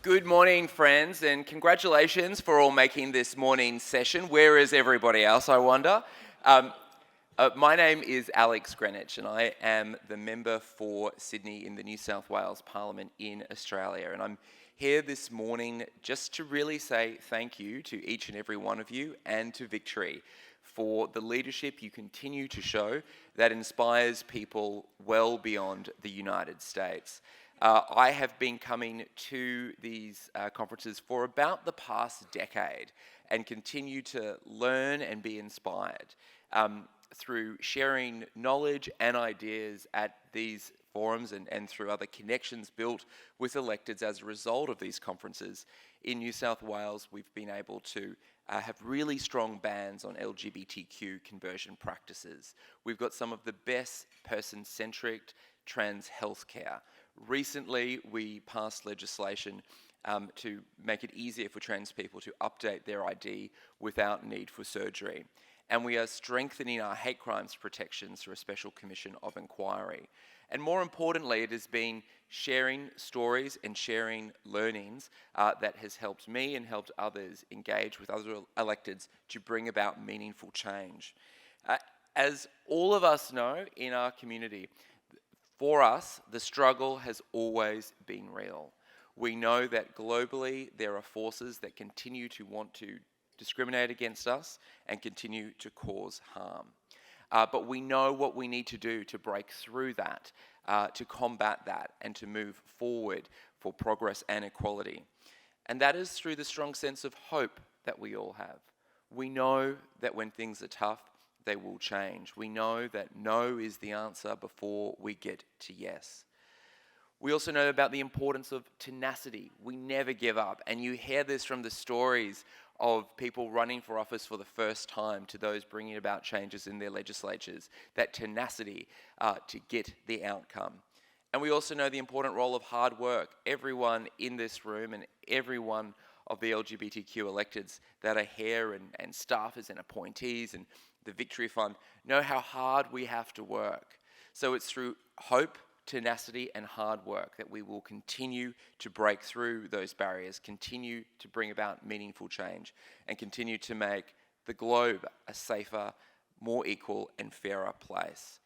Good morning, friends, and congratulations for all making this morning's session. Where is everybody else, I wonder? My name is Alex Greenwich, and I am the member for Sydney in the New South Wales Parliament in Australia. And I'm here this morning just to really say thank you to each and every one of you and to Victory for the leadership you continue to show that inspires people well beyond the United States. I have been coming to these conferences for about the past decade and continue to learn and be inspired through sharing knowledge and ideas at these forums and through other connections built with electeds as a result of these conferences. In New South Wales, we've been able to have really strong bans on LGBTQ conversion practices. We've got some of the best person-centric trans healthcare. Recently, we passed legislation to make it easier for trans people to update their ID without need for surgery. And we are strengthening our hate crimes protections through a special commission of inquiry. And more importantly, it has been sharing stories and sharing learnings that has helped me and helped others engage with other electeds to bring about meaningful change. As all of us know in our community, for us, the struggle has always been real. We know that globally there are forces that continue to want to discriminate against us and continue to cause harm. But we know what we need to do to break through that, to combat that, and to move forward for progress and equality. And that is through the strong sense of hope that we all have. We know that when things are tough, they will change. We know that no is the answer before we get to yes. We also know about the importance of tenacity. We never give up. And you hear this from the stories of people running for office for the first time to those bringing about changes in their legislatures, that tenacity to get the outcome. And we also know the important role of hard work. Everyone in this room and everyone of the LGBTQ electeds that are here and staffers and appointees and the Victory Fund know how hard we have to work. So it's through hope, tenacity, and hard work that we will continue to break through those barriers, continue to bring about meaningful change, and continue to make the globe a safer, more equal, and fairer place.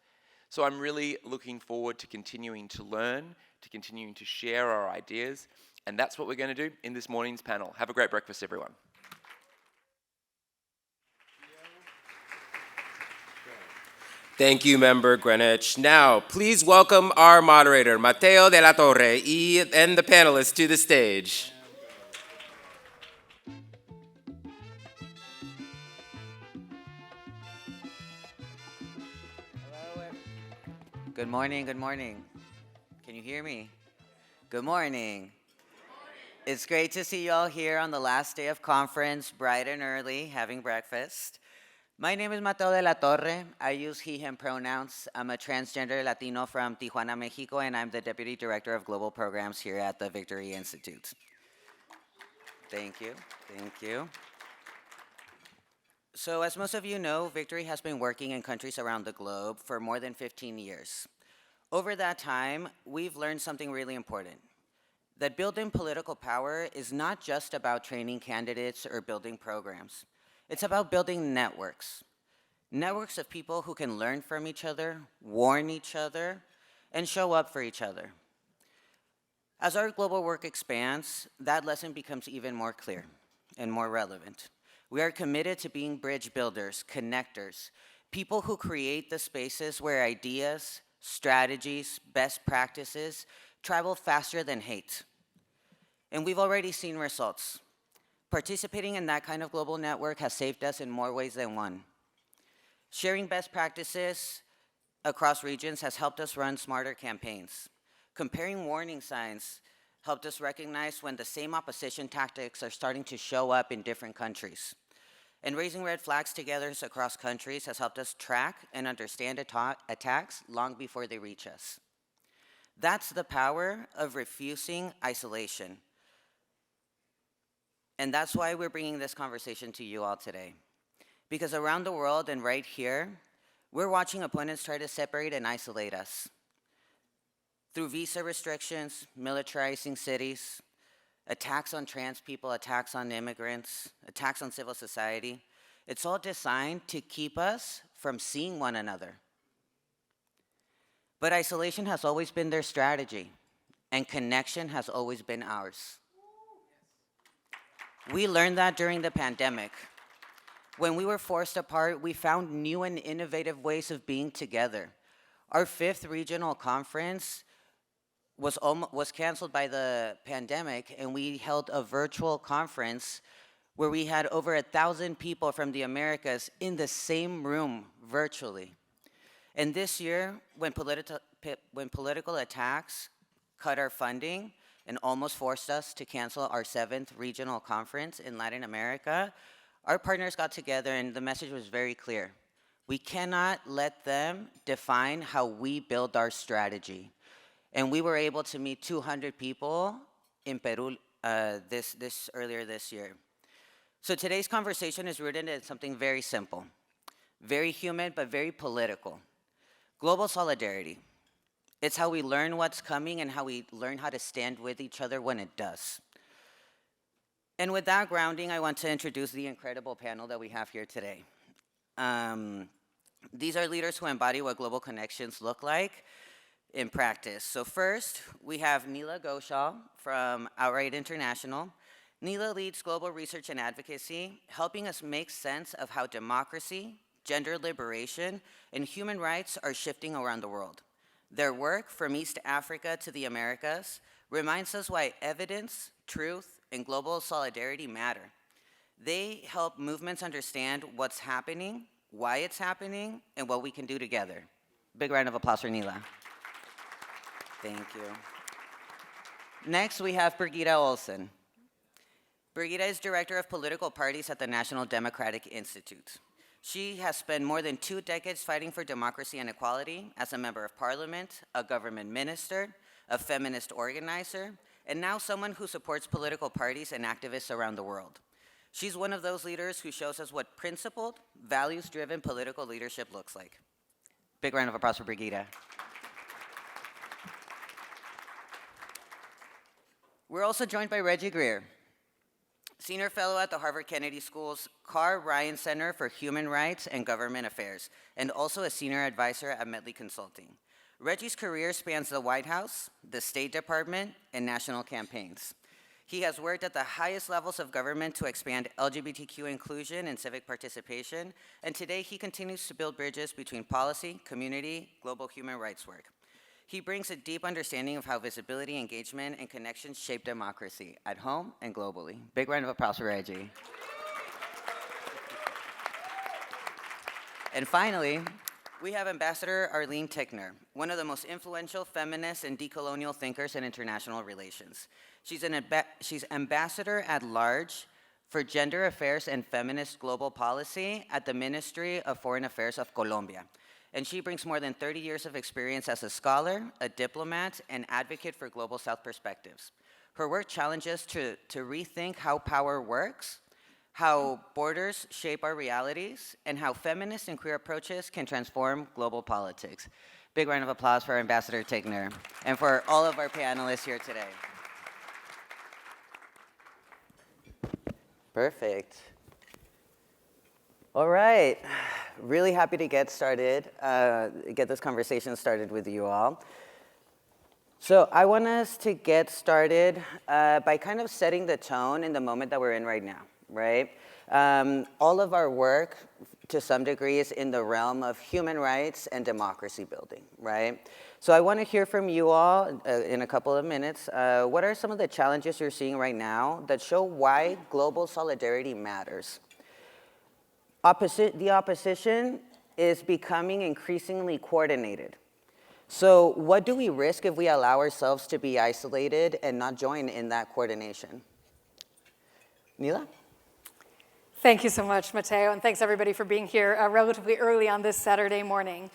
So I'm really looking forward to continuing to learn, to continuing to share our ideas, and that's what we're going to do in this morning's panel. Have a great breakfast, everyone. Thank you, Member Greenwich. Now, please welcome our moderator, Mateo de la Torre, and the panelists to the stage. Hello. Good morning, good morning. Can you hear me? Good morning. It's great to see you all here on the last day of conference, bright and early, having breakfast. My name is Mateo de la Torre. I use he, him pronouns. I'm a transgender Latino from Tijuana, Mexico, and I'm the Deputy Director of Global Programs here at the Victory Institute. Thank you, thank you. So as most of you know, Victory has been working in countries around the globe for more than 15 years. Over that time, we've learned something really important, that building political power is not just about training candidates or building programs. It's about building networks. Networks of people who can learn from each other, warn each other, and show up for each other. As our global work expands, that lesson becomes even more clear and more relevant. We are committed to being bridge builders, connectors, people who create the spaces where ideas, strategies, best practices travel faster than hate. And we've already seen results. Participating in that kind of global network has saved us in more ways than one. Sharing best practices across regions has helped us run smarter campaigns. Comparing warning signs helped us recognize when the same opposition tactics are starting to show up in different countries. And raising red flags together across countries has helped us track and understand attacks long before they reach us. That's the power of refusing isolation. And that's why we're bringing this conversation to you all today. Because around the world and right here, we're watching opponents try to separate and isolate us. Through visa restrictions, militarizing cities, attacks on trans people, attacks on immigrants, attacks on civil society. It's all designed to keep us from seeing one another. But isolation has always been their strategy, and connection has always been ours. We learned that during the pandemic. When we were forced apart, we found new and innovative ways of being together. Our 5th regional conference was canceled by the pandemic, and we held a virtual conference where we had over 1,000 people from the Americas in the same room virtually. And this year, when political attacks cut our funding and almost forced us to cancel our 7th regional conference in Latin America, our partners got together and the message was very clear. We cannot let them define how we build our strategy. And we were able to meet 200 people in Peru earlier this year. So today's conversation is rooted in something very simple, very human, but very political. Global solidarity. It's how we learn what's coming and how we learn how to stand with each other when it does. And with that grounding, I want to introduce the incredible panel that we have here today. These are leaders who embody what global connections look like in practice. So first, we have Neela Ghoshal from Outright International. Neela leads global research and advocacy, helping us make sense of how democracy, gender liberation, and human rights are shifting around the world. Their work, from East Africa to the Americas, reminds us why evidence, truth, and global solidarity matter. They help movements understand what's happening, why it's happening, and what we can do together. Big round of applause for Neela. Thank you. Next, we have Birgitta Ohlsson. Birgitta is Director of Political Parties at the National Democratic Institute. She has spent more than 2 decades fighting for democracy and equality as a member of parliament, a government minister, a feminist organizer, and now someone who supports political parties and activists around the world. She's one of those leaders who shows us what principled, values-driven political leadership looks like. Big round of applause for Birgitta. We're also joined by Reggie Greer, Senior Fellow at the Harvard Kennedy School's Carr Ryan Center for Human Rights and Government Affairs, and also a Senior Advisor at Medley Consulting. Reggie's career spans the White House, the State Department, and national campaigns. He has worked at the highest levels of government to expand LGBTQ inclusion and civic participation, and today he continues to build bridges between policy, community, global human rights work. He brings a deep understanding of how visibility, engagement, and connections shape democracy at home and globally. Big round of applause for Reggie. And finally, we have Ambassador Arlene Tickner, one of the most influential feminist and decolonial thinkers in international relations. She's ambassador at large for gender affairs and feminist global policy at the Ministry of Foreign Affairs of Colombia. And she brings more than 30 years of experience as a scholar, a diplomat, and advocate for global South perspectives. Her work challenges to rethink how power works, how borders shape our realities, and how feminist and queer approaches can transform global politics. Big round of applause for Ambassador Tickner and for all of our panelists here today. Perfect. All right. Really happy to get started, get this conversation started with you all. So I want us to get started by kind of setting the tone in the moment that we're in right now, right? All of our work, to some degree, is in the realm of human rights and democracy building, right? So I want to hear from you all in a couple of minutes. What are some of the challenges you're seeing right now that show why global solidarity matters? The opposition is becoming increasingly coordinated. So what do we risk if we allow ourselves to be isolated and not join in that coordination? Neela? Thank you so much, Mateo, and thanks everybody for being here relatively early on this Saturday morning.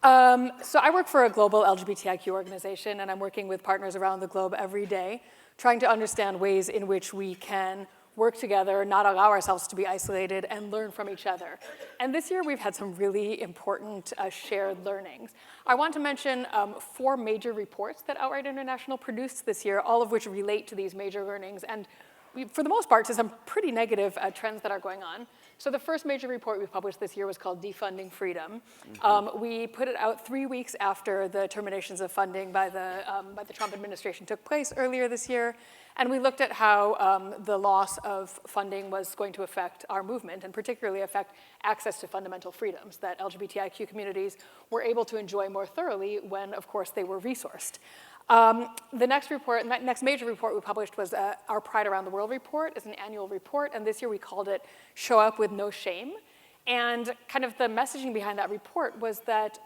So I work for a global LGBTIQ organization, and I'm working with partners around the globe every day, trying to understand ways in which we can work together, not allow ourselves to be isolated, and learn from each other. And this year we've had some really important shared learnings. I want to mention 4 major reports that Outright International produced this year, all of which relate to these major learnings, and for the most part, to some pretty negative trends that are going on. So the first major report we published this year was called Defunding Freedom. We put it out 3 weeks after the terminations of funding by the Trump administration took place earlier this year. And we looked at how the loss of funding was going to affect our movement, and particularly affect access to fundamental freedoms that LGBTIQ communities were able to enjoy more thoroughly when, of course, they were resourced. The next major report we published was our Pride Around the World report. It's an annual report, and this year we called it Show Up With No Shame. And kind of the messaging behind that report was that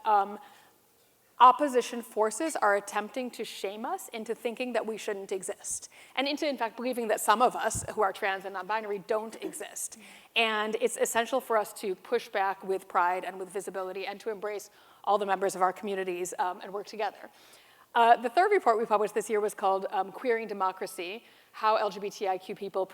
opposition forces are attempting to shame us into thinking that we shouldn't exist, and into, in fact, believing that some of us who are trans and non-binary don't exist. And it's essential for us to push back with pride and with visibility, and to embrace all the members of our communities and work together. The third report we published this year was called Queering Democracy, How LGBTIQ People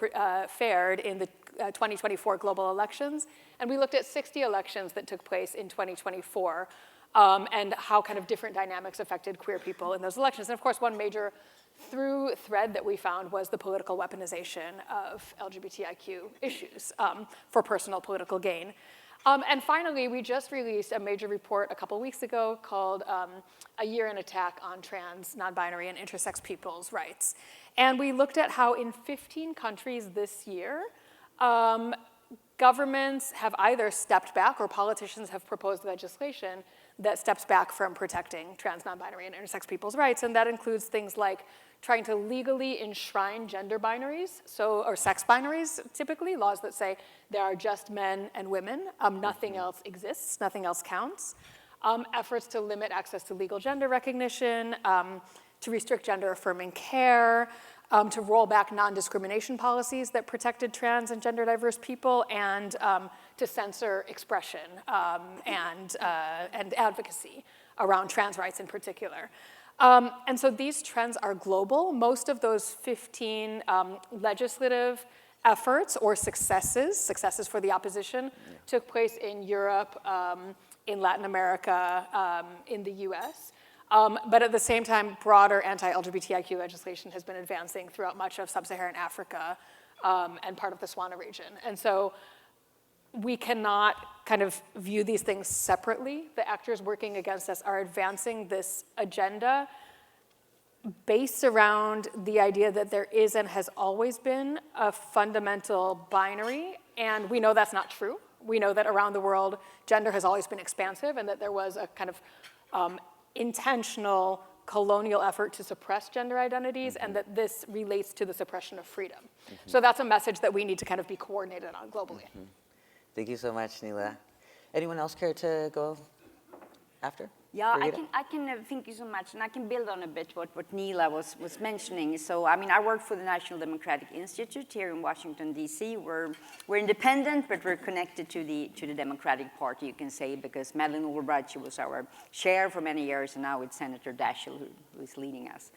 Fared in the 2024 Global Elections. And we looked at 60 elections that took place in 2024 and how kind of different dynamics affected queer people in those elections. And of course, one major through thread that we found was the political weaponization of LGBTIQ issues for personal political gain. And finally, we just released a major report a couple weeks ago called A Year in Attack on Trans, Non-Binary, and Intersex People's Rights. And we looked at how in 15 countries this year, governments have either stepped back or politicians have proposed legislation that steps back from protecting trans, non-binary, and intersex people's rights. And that includes things like trying to legally enshrine gender binaries, or sex binaries, typically, laws that say there are just men and women, nothing else exists, nothing else counts. Efforts to limit access to legal gender recognition, to restrict gender-affirming care, to roll back non-discrimination policies that protected trans and gender-diverse people, and to censor expression and advocacy around trans rights in particular. And so these trends are global. Most of those 15 legislative efforts or successes for the opposition took place in Europe, in Latin America, in the US. But at the same time, broader anti-LGBTIQ legislation has been advancing throughout much of sub-Saharan Africa and part of the Swana region. And so we cannot kind of view these things separately. The actors working against us are advancing this agenda based around the idea that there is and has always been a fundamental binary, and we know that's not true. We know that around the world, gender has always been expansive, and that there was a kind of intentional colonial effort to suppress gender identities, and that this relates to the suppression of freedom. So that's a message that we need to kind of be coordinated on globally. Thank you so much, Neela. Anyone else care to go after? Yeah, Birgitta? I can thank you so much, and I can build on a bit what Neela was mentioning. So, I mean, I work for the National Democratic Institute here in Washington, D.C. We're independent, but we're connected to the Democratic Party, you can say, because Madeleine Albright, she was our chair for many years, and now it's Senator Daschle who is leading us.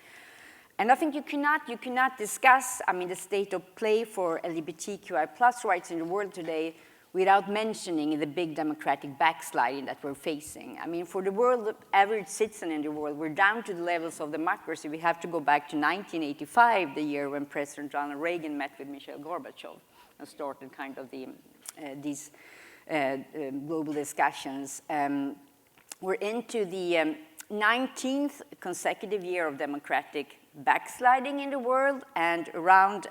And I think you cannot discuss, I mean, the state of play for LGBTQI plus rights in the world today without mentioning the big democratic backsliding that we're facing. I mean, for the world, the average citizen in the world, we're down to the levels of democracy. We have to go back to 1985, the year when President Ronald Reagan met with Mikhail Gorbachev and started kind of these global discussions. We're into the 19th consecutive year of democratic backsliding in the world, and around,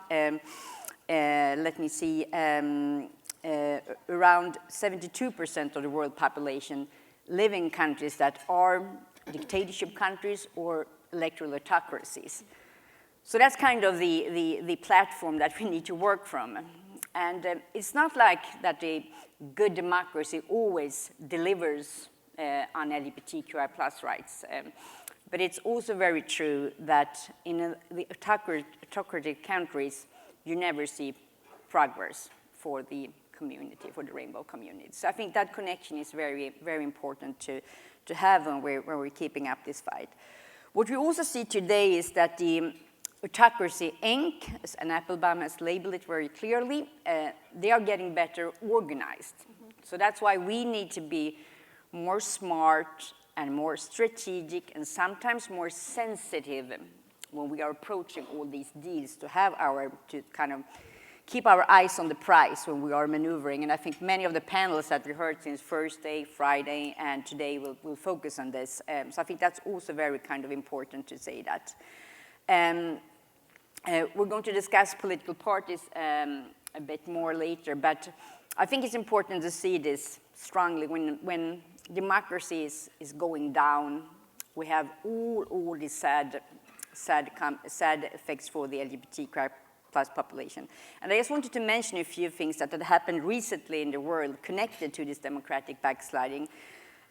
around 72% of the world population live in countries that are dictatorship countries or electoral autocracies. So that's kind of the platform that we need to work from. And it's not like that a good democracy always delivers on LGBTQI plus rights. But it's also very true that in the autocratic countries, you never see progress for the community, for the rainbow community. So I think that connection is very, very important to have when we're keeping up this fight. What we also see today is that the Autocracy Inc., and Applebaum has labeled it very clearly, they are getting better organized. So that's why we need to be more smart and more strategic and sometimes more sensitive when we are approaching all these deals to kind of keep our eyes on the prize when we are maneuvering. And I think many of the panelists that we heard since Thursday, Friday, and today will focus on this. So I think that's also very kind of important to say that. We're going to discuss political parties a bit more later, but I think it's important to see this strongly. When democracy is going down, we have all these sad effects for the LGBTQI plus population. And I just wanted to mention a few things that had happened recently in the world connected to this democratic backsliding.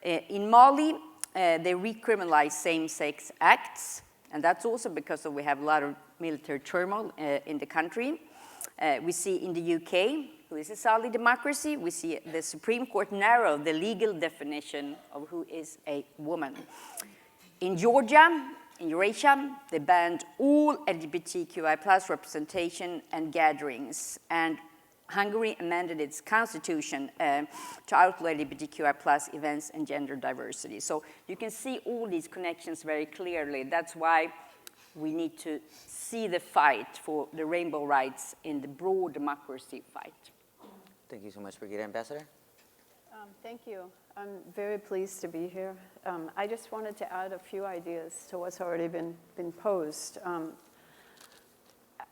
In Mali, they recriminalized same-sex acts, and that's also because we have a lot of military turmoil in the country. We see in the UK, who is a solid democracy, we see the Supreme Court narrow the legal definition of who is a woman. In Georgia, in Eurasia, they banned all LGBTQI plus representation and gatherings, and Hungary amended its constitution to outlaw LGBTQI plus events and gender diversity. So you can see all these connections very clearly. That's why we need to see the fight for the rainbow rights in the broad democracy fight. Thank you so much, Birgitta. Ambassador? Thank you. I'm very pleased to be here. I just wanted to add a few ideas to what's already been posed.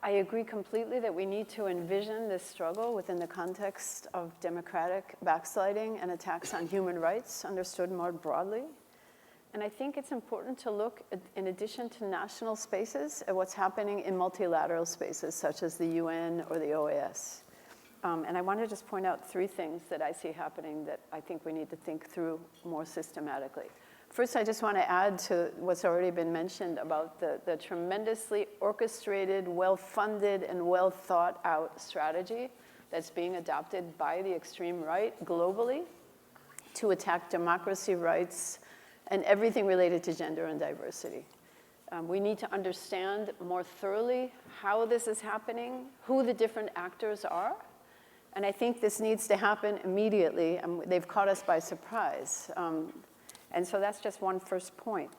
I agree completely that we need to envision this struggle within the context of democratic backsliding and attacks on human rights, understood more broadly. And I think it's important to look, in addition to national spaces, at what's happening in multilateral spaces, such as the UN or the OAS. And I want to just point out three things that I see happening that I think we need to think through more systematically. First, I just want to add to what's already been mentioned about the tremendously orchestrated, well-funded, and well-thought-out strategy that's being adopted by the extreme right globally to attack democracy, rights, and everything related to gender and diversity. We need to understand more thoroughly how this is happening, who the different actors are, and I think this needs to happen immediately, and they've caught us by surprise. And so that's just one first point.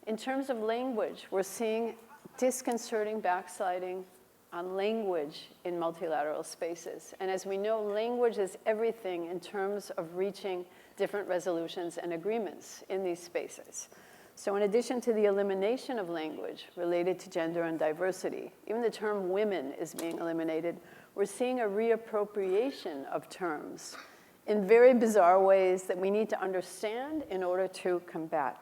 In terms of language, we're seeing disconcerting backsliding on language in multilateral spaces. And as we know, language is everything in terms of reaching different resolutions and agreements in these spaces. So in addition to the elimination of language related to gender and diversity, even the term women is being eliminated, we're seeing a reappropriation of terms in very bizarre ways that we need to understand in order to combat.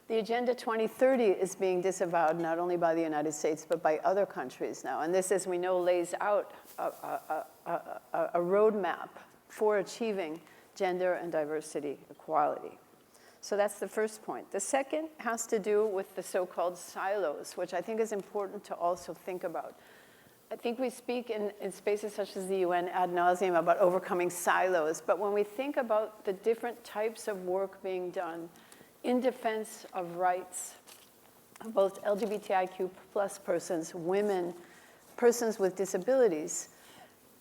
The Agenda 2030 is being disavowed not only by the United States, but by other countries now. And this, as we know, lays out a roadmap for achieving gender and diversity equality. So that's the first point. The second has to do with the so-called silos, which I think is important to also think about. I think we speak in spaces such as the UN ad nauseum about overcoming silos, but when we think about the different types of work being done in defense of rights of both LGBTIQ plus persons, women, persons with disabilities,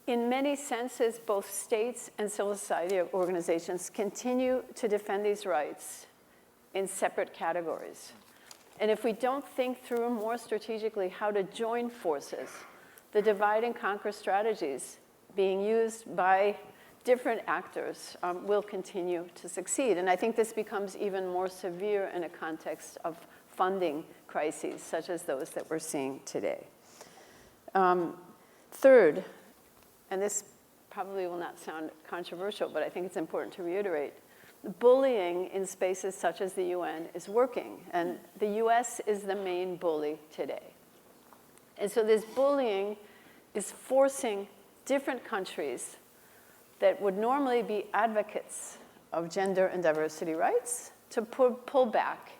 in many senses, both states and civil society organizations continue to defend these rights in separate categories. And if we don't think through more strategically how to join forces, the divide and conquer strategies being used by different actors will continue to succeed. And I think this becomes even more severe in a context of funding crises, such as those that we're seeing today. Third, and this probably will not sound controversial, but I think it's important to reiterate, bullying in spaces such as the UN is working, and the US is the main bully today. And so this bullying is forcing different countries that would normally be advocates of gender and diversity rights to pull back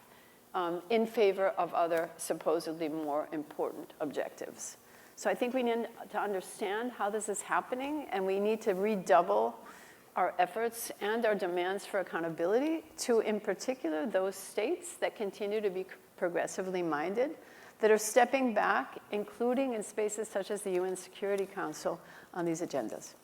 in favor of other supposedly more important objectives. So I think we need to understand how this is happening, and we need to redouble our efforts and our demands for accountability to, in particular, those states that continue to be progressively minded, that are stepping back, including in spaces such as the UN Security Council, on these agendas.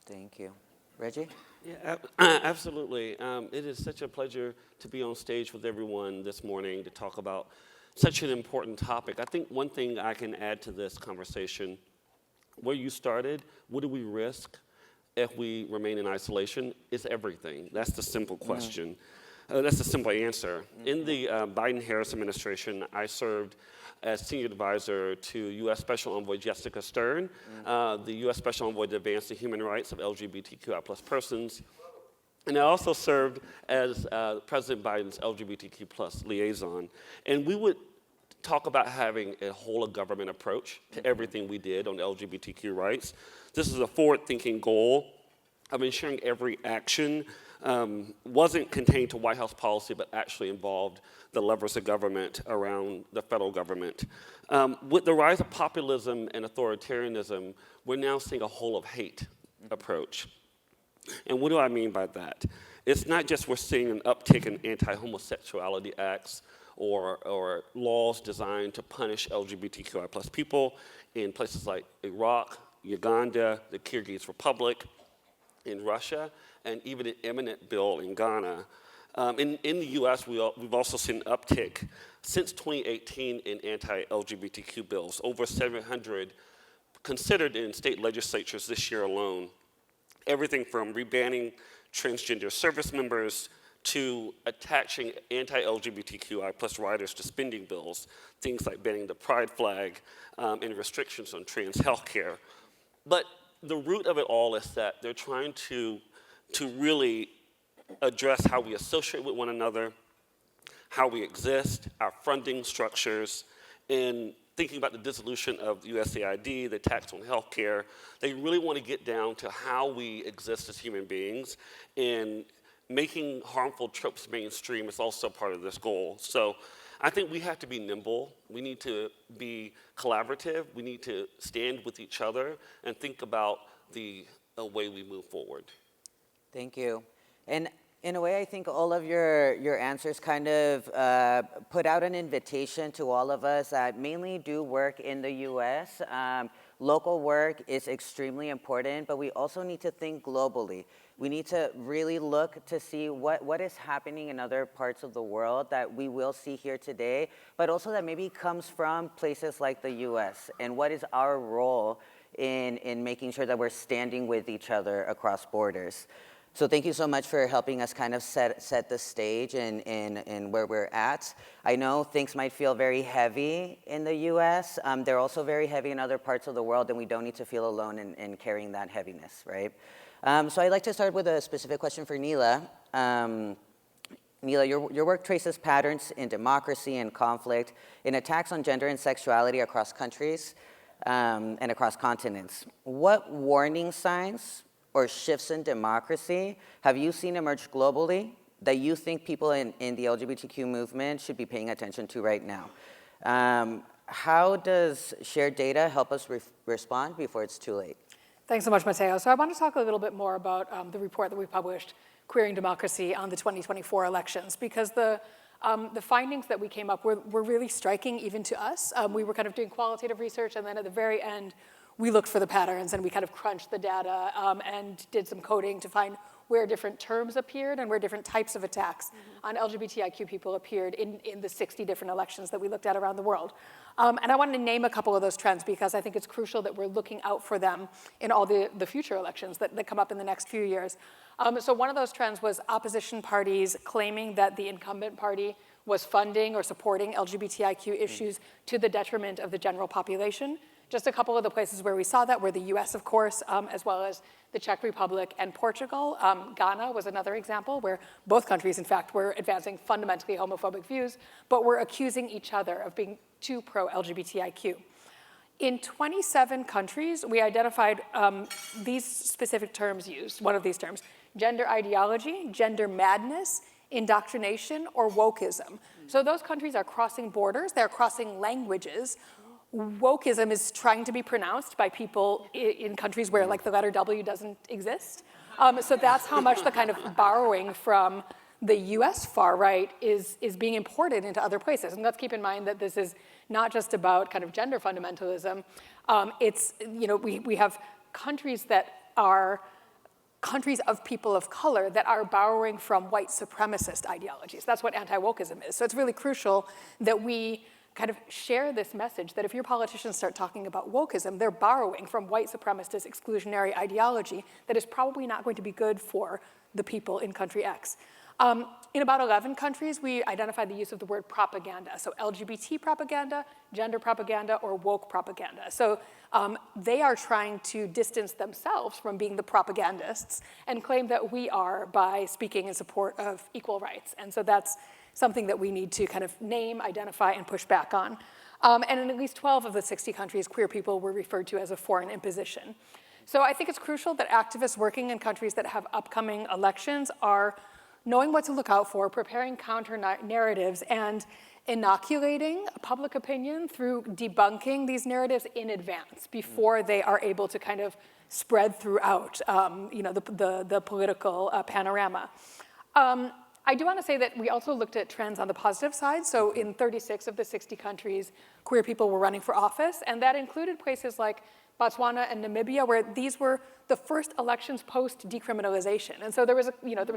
Thank you. Reggie? Yeah, absolutely. It is such a pleasure to be on stage with everyone this morning to talk about such an important topic. I think one thing I can add to this conversation, where you started, what do we risk if we remain in isolation, is everything. That's the simple question. That's the simple answer. In the Biden-Harris administration, I served as senior advisor to U.S. Special Envoy Jessica Stern, the U.S. Special Envoy to advance the human rights of LGBTQI plus persons. And I also served as President Biden's LGBTQ plus liaison. And we would talk about having a whole of government approach to everything we did on LGBTQ rights. This is a forward-thinking goal of ensuring every action wasn't contained to White House policy, but actually involved the levers of government around the federal government. With the rise of populism and authoritarianism, we're now seeing a whole of hate approach. And what do I mean by that? It's not just we're seeing an uptick in anti-homosexuality acts or laws designed to punish LGBTQI plus people in places like Iraq, Uganda, the Kyrgyz Republic, in Russia, and even an imminent bill in Ghana. In the US, we've also seen an uptick since 2018 in anti-LGBTQ bills, over 700 considered in state legislatures this year alone. Everything from rebanning transgender service members to attaching anti-LGBTQI plus riders to spending bills, things like banning the pride flag and restrictions on trans health care. But the root of it all is that they're trying to really address how we associate with one another, how we exist, our funding structures, and thinking about the dissolution of USAID, the tax on health care. They really want to get down to how we exist as human beings, and making harmful tropes mainstream is also part of this goal. So I think we have to be nimble. We need to be collaborative. We need to stand with each other and think about the way we move forward. Thank you. And in a way, I think all of your answers kind of put out an invitation to all of us that mainly do work in the US. Local work is extremely important, but we also need to think globally. We need to really look to see what is happening in other parts of the world that we will see here today, but also that maybe comes from places like the US, and what is our role in making sure that we're standing with each other across borders. So thank you so much for helping us kind of set the stage and where we're at. I know things might feel very heavy in the US. They're also very heavy in other parts of the world, and we don't need to feel alone in carrying that heaviness, right? So I'd like to start with a specific question for Neela. Neela, your work traces patterns in democracy and conflict, in attacks on gender and sexuality across countries and across continents. What warning signs or shifts in democracy have you seen emerge globally that you think people in the LGBTQ movement should be paying attention to right now? How does shared data help us respond before it's too late? Thanks so much, Mateo. So I want to talk a little bit more about the report that we published, Queering Democracy, on the 2024 elections, because the findings that we came up were really striking even to us. We were kind of doing qualitative research, and then at the very end, we looked for the patterns, and we kind of crunched the data and did some coding to find where different terms appeared and where different types of attacks on LGBTIQ people appeared in the 60 different elections that we looked at around the world. And I wanted to name a couple of those trends because I think it's crucial that we're looking out for them in all the future elections that come up in the next few years. So one of those trends was opposition parties claiming that the incumbent party was funding or supporting LGBTIQ issues to the detriment of the general population. Just a couple of the places where we saw that were the US, of course, as well as the Czech Republic and Portugal. Ghana was another example where both countries, in fact, were advancing fundamentally homophobic views, but were accusing each other of being too pro-LGBTIQ. In 27 countries, we identified these specific terms used, one of these terms: gender ideology, gender madness, indoctrination, or wokeism. So those countries are crossing borders, they're crossing languages. Wokeism is trying to be pronounced by people in countries where like the letter W doesn't exist. So that's how much the kind of borrowing from the US far right is being imported into other places. And let's keep in mind that this is not just about kind of gender fundamentalism. It's, we have countries that are countries of people of color that are borrowing from white supremacist ideologies. That's what anti-wokeism is. So it's really crucial that we kind of share this message that if your politicians start talking about wokeism, they're borrowing from white supremacist exclusionary ideology that is probably not going to be good for the people in country X. In about 11 countries, we identified the use of the word propaganda. So LGBT propaganda, gender propaganda, or woke propaganda. So they are trying to distance themselves from being the propagandists and claim that we are by speaking in support of equal rights. And so that's something that we need to kind of name, identify, and push back on. And in at least 12 of the 60 countries, queer people were referred to as a foreign imposition. So I think it's crucial that activists working in countries that have upcoming elections are knowing what to look out for, preparing counter narratives, and inoculating public opinion through debunking these narratives in advance before they are able to kind of spread throughout the political panorama. I do want to say that we also looked at trends on the positive side. So in 36 of the 60 countries, queer people were running for office, and that included places like Botswana and Namibia, where these were the first elections post-decriminalization. And so there was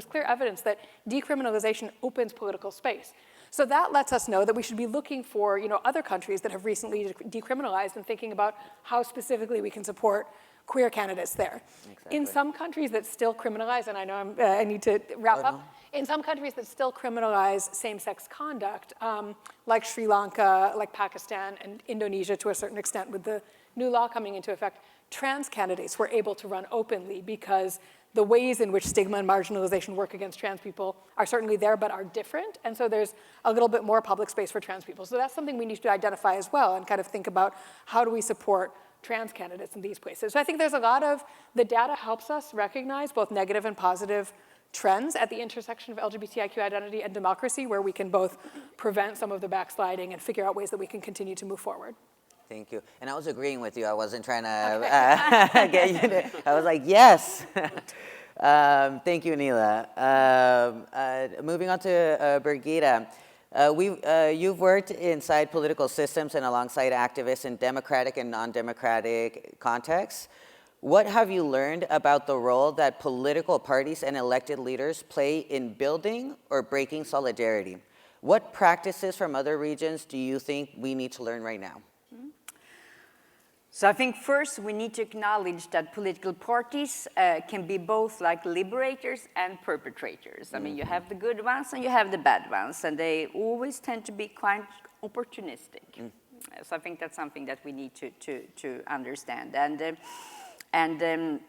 clear evidence that decriminalization opens political space. So that lets us know that we should be looking for other countries that have recently decriminalized and thinking about how specifically we can support queer candidates there. Exactly. In some countries that still criminalize, and I know I need to wrap up, in some countries that still criminalize same-sex conduct, like Sri Lanka, like Pakistan, and Indonesia to a certain extent with the new law coming into effect, trans candidates were able to run openly because the ways in which stigma and marginalization work against trans people are certainly there, but are different. And so there's a little bit more public space for trans people. So that's something we need to identify as well and kind of think about how do we support trans candidates in these places. So I think there's a lot of, the data helps us recognize both negative and positive trends at the intersection of LGBTIQ identity and democracy, where we can both prevent some of the backsliding and figure out ways that we can continue to move forward. Thank you. And I was agreeing with you. I wasn't trying to get you to, I was like, yes. Thank you, Neela. Moving on to Birgitta. You've worked inside political systems and alongside activists in democratic and non-democratic contexts. What have you learned about the role that political parties and elected leaders play in building or breaking solidarity? What practices from other regions do you think we need to learn right now? So I think first we need to acknowledge that political parties can be both like liberators and perpetrators. I mean, you have the good ones and you have the bad ones, and they always tend to be quite opportunistic. So I think that's something that we need to understand. And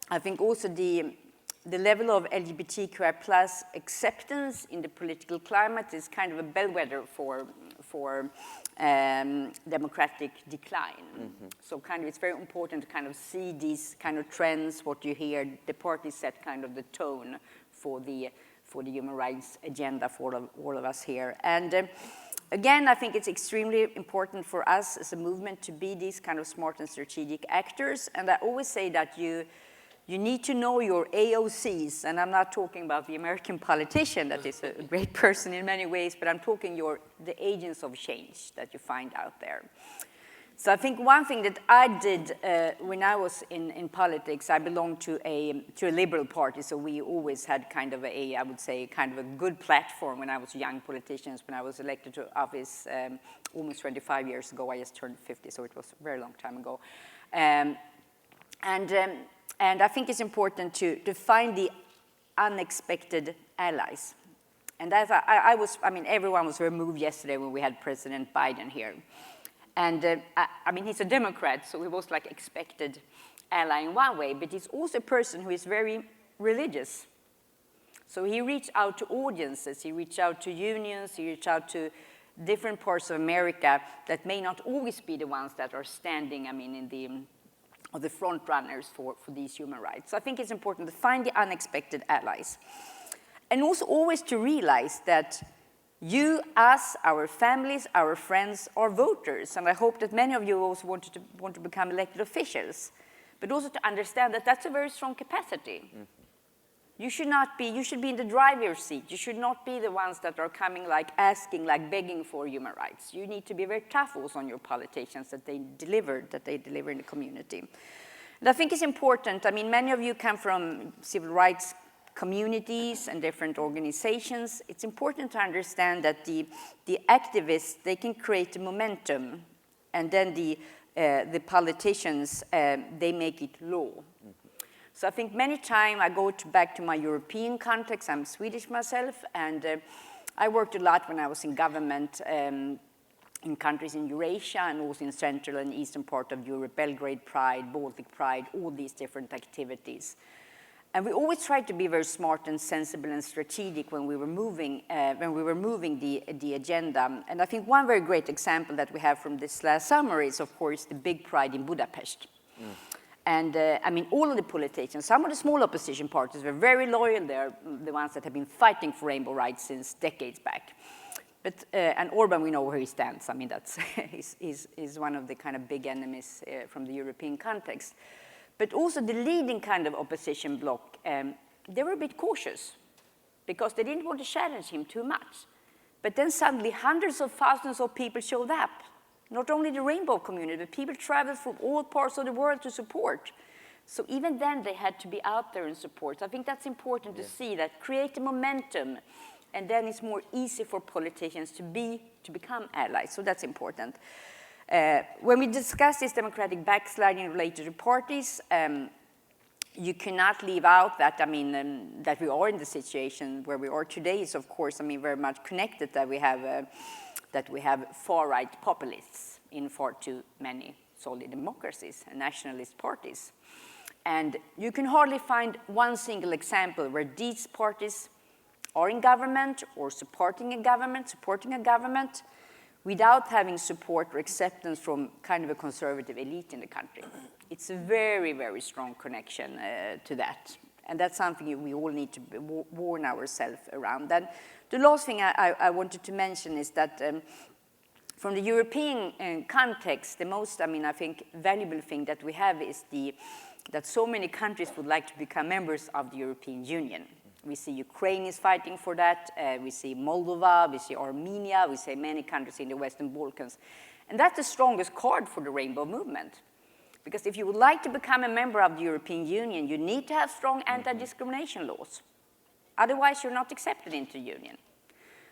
I think also the level of LGBTQI plus acceptance in the political climate is kind of a bellwether for democratic decline. So kind of it's very important to kind of see these kind of trends, what you hear, the parties set kind of the tone for the human rights agenda for all of us here. And again, I think it's extremely important for us as a movement to be these kind of smart and strategic actors. And I always say that you need to know your AOCs, and I'm not talking about the American politician that is a great person in many ways, but I'm talking the agents of change that you find out there. So I think one thing that I did when I was in politics, I belonged to a liberal party, so we always had kind of I would say, kind of a good platform when I was young politicians. When I was elected to office almost 25 years ago, I just turned 50, so it was a very long time ago. And I think it's important to find the unexpected allies. And as I mean, everyone was very moved yesterday when we had President Biden here. And I mean, he's a Democrat, so he was like expected ally in one way, but he's also a person who is very religious. So he reached out to audiences, he reached out to unions, he reached out to different parts of America that may not always be the ones that are standing, I mean, of the front runners for these human rights. So I think it's important to find the unexpected allies. And also always to realize that you, us, our families, our friends are voters. And I hope that many of you also want to become elected officials. But also to understand that that's a very strong capacity. You should not be, you should be in the driver's seat. You should not be the ones that are coming like asking, like begging for human rights. You need to be very tough also on your politicians that they deliver in the community. And I think it's important, I mean, many of you come from civil rights communities and different organizations. It's important to understand that the activists, they can create a momentum, and then the politicians, they make it law. So I think many times I go back to my European context. I'm Swedish myself, and I worked a lot when I was in government in countries in Eurasia and also in Central and Eastern part of Europe, Belgrade Pride, Baltic Pride, all these different activities. And we always tried to be very smart and sensible and strategic when we were moving the agenda. And I think one very great example that we have from this last summer is, of course, the big pride in Budapest. And I mean, all of the politicians, some of the small opposition parties were very loyal. They're the ones that have been fighting for rainbow rights since decades back. But, and Orban, we know where he stands. I mean, that's, he's one of the kind of big enemies from the European context. But also the leading kind of opposition bloc, they were a bit cautious because they didn't want to challenge him too much. But then suddenly hundreds of thousands of people showed up. Not only the rainbow community, but people traveled from all parts of the world to support. So even then they had to be out there and support. So I think that's important to see, that create a momentum, and then it's more easy for politicians to become allies. So that's important. When we discuss this democratic backsliding related to parties, you cannot leave out that, I mean, that we are in the situation where we are today is, of course, I mean, very much connected, that we have far-right populists in far too many solid democracies and nationalist parties. And you can hardly find one single example where these parties are in government or supporting a government without having support or acceptance from kind of a conservative elite in the country. It's a very, very strong connection to that. And that's something we all need to warn ourselves around. Then the last thing I wanted to mention is that from the European context, the most, I mean, I think valuable thing that we have is that so many countries would like to become members of the European Union. We see Ukraine is fighting for that. We see Moldova, we see Armenia, we see many countries in the Western Balkans. And that's the strongest card for the rainbow movement. Because if you would like to become a member of the European Union, you need to have strong anti-discrimination laws. Otherwise, you're not accepted into the Union.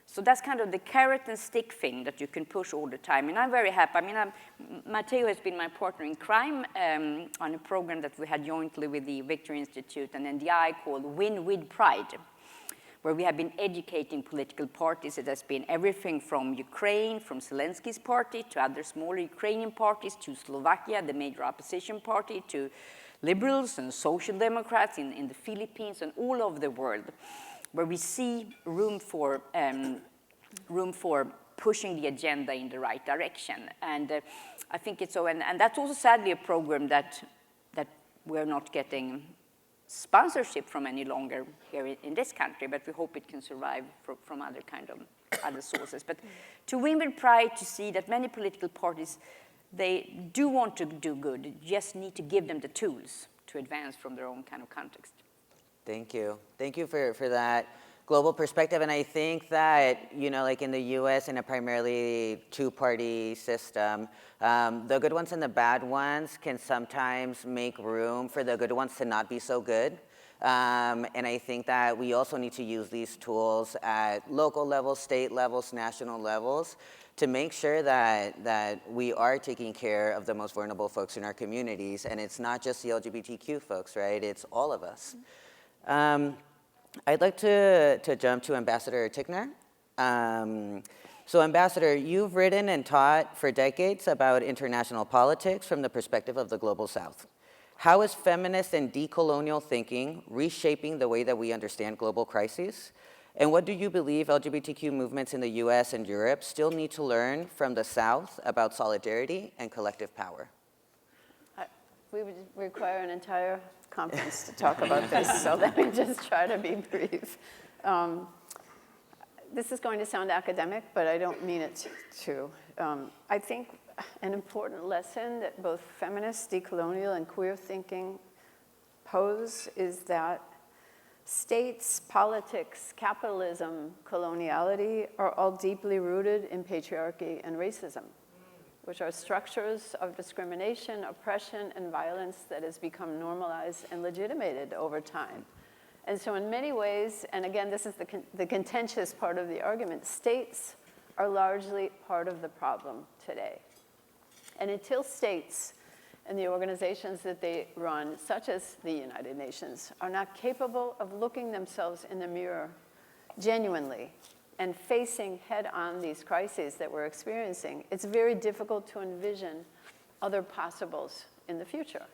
So that's kind of the carrot and stick thing that you can push all the time. And I'm very happy. I mean, Mateo has been my partner in crime on a program that we had jointly with the Victory Institute and NDI called Win with Pride, where we have been educating political parties. It has been everything from Ukraine, from Zelensky's party, to other smaller Ukrainian parties, to Slovakia, the major opposition party, to liberals and social democrats in the Philippines and all over the world, where we see room for pushing the agenda in the right direction. And I think it's so, and that's also sadly a program that we're not getting sponsorship from any longer here in this country, but we hope it can survive from other kind of other sources. But to win with pride, to see that many political parties, they do want to do good, you just need to give them the tools to advance from their own kind of context. Thank you. Thank you for that global perspective. And I think that, you know, like in the US, in a primarily two-party system, the good ones and the bad ones can sometimes make room for the good ones to not be so good. And I think that we also need to use these tools at local levels, state levels, national levels, to make sure that we are taking care of the most vulnerable folks in our communities. And it's not just the LGBTQ folks, right? It's all of us. I'd like to jump to Ambassador Tickner. So Ambassador, you've written and taught for decades about international politics from the perspective of the Global South. How is feminist and decolonial thinking reshaping the way that we understand global crises? And what do you believe LGBTQ movements in the US and Europe still need to learn from the South about solidarity and collective power? We would require an entire conference to talk about this, so let me just try to be brief. This is going to sound academic, but I don't mean it to. I think an important lesson that both feminist, decolonial, and queer thinking pose is that States, politics, capitalism, coloniality are all deeply rooted in patriarchy and racism, which are structures of discrimination, oppression, and violence that has become normalized and legitimated over time. And so in many ways, and again, this is the contentious part of the argument, states are largely part of the problem today. And until states and the organizations that they run, such as the United Nations, are not capable of looking themselves in the mirror genuinely and facing head-on these crises that we're experiencing, it's very difficult to envision other possibles in the future.